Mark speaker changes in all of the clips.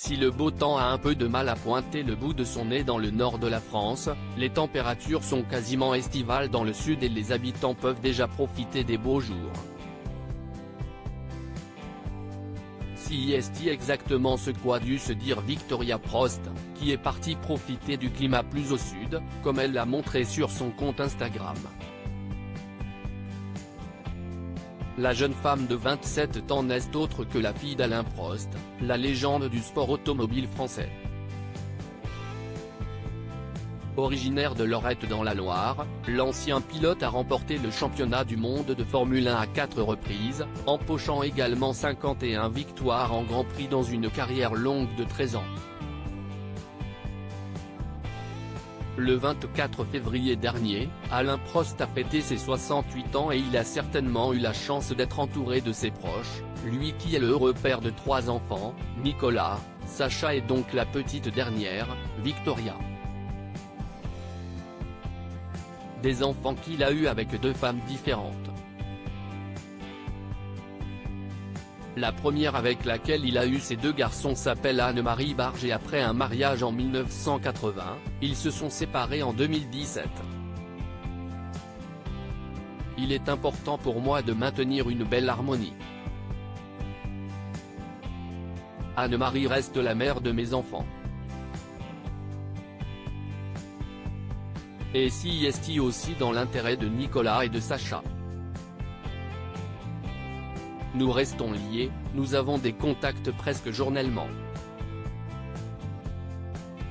Speaker 1: Si le beau temps a un peu de mal à pointer le bout de son nez dans le nord de la France, les températures sont quasiment estivales dans le sud et les habitants peuvent déjà profiter des beaux jours. Si est exactement ce qu'a dû se dire Victoria Prost, qui est partie profiter du climat plus au sud, comme elle l'a montré sur son compte Instagram. La jeune femme de 27 ans n'est autre que la fille d'Alain Prost, la légende du sport automobile français. Originaire de Lorette dans la Loire, l'ancien pilote a remporté le championnat du monde de Formule 1 à 4 reprises, empochant également 51 victoires en Grand Prix dans une carrière longue de 13 ans. Le 24 février dernier, Alain Prost a fêté ses 68 ans et il a certainement eu la chance d'être entouré de ses proches, lui qui est le heureux père de 3 enfants, Nicolas, Sacha et donc la petite dernière, Victoria. Des enfants qu'il a eus avec 2 femmes différentes. La première avec laquelle il a eu ses 2 garçons s'appelle Anne-Marie Barge et après un mariage en 1980, ils se sont séparés en 2017. Il est important pour moi de maintenir une belle harmonie. Anne-Marie reste la mère de mes enfants. Et si est aussi dans l'intérêt de Nicolas et de Sacha. Nous restons liés, nous avons des contacts presque journellement.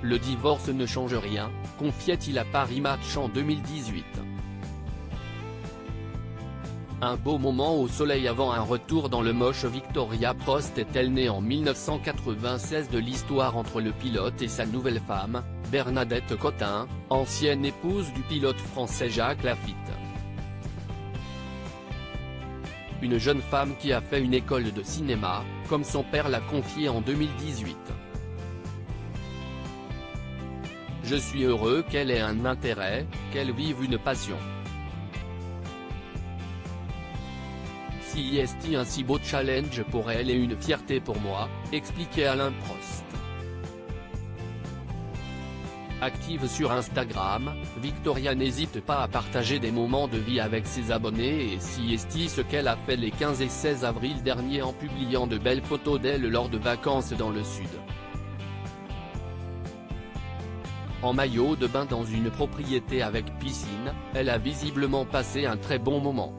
Speaker 1: Le divorce ne change rien, confiait-il à Paris Match en 2018. Un beau moment au soleil avant un retour dans le moche. Victoria Prost est-elle née en 1996 de l'histoire entre le pilote et sa nouvelle femme, Bernadette Cotin, ancienne épouse du pilote français Jacques Laffite. Une jeune femme qui a fait une école de cinéma, comme son père l'a confié en 2018. Je suis heureux qu'elle ait un intérêt, qu'elle vive une passion. Si est un si beau challenge pour elle et une fierté pour moi, expliquait Alain Prost. Active sur Instagram, Victoria n'hésite pas à partager des moments de vie avec ses abonnés et si est ce qu'elle a fait les 15 et 16 avril dernier en publiant de belles photos d'elle lors de vacances dans le sud. En maillot de bain dans une propriété avec piscine, elle a visiblement passé un très bon moment.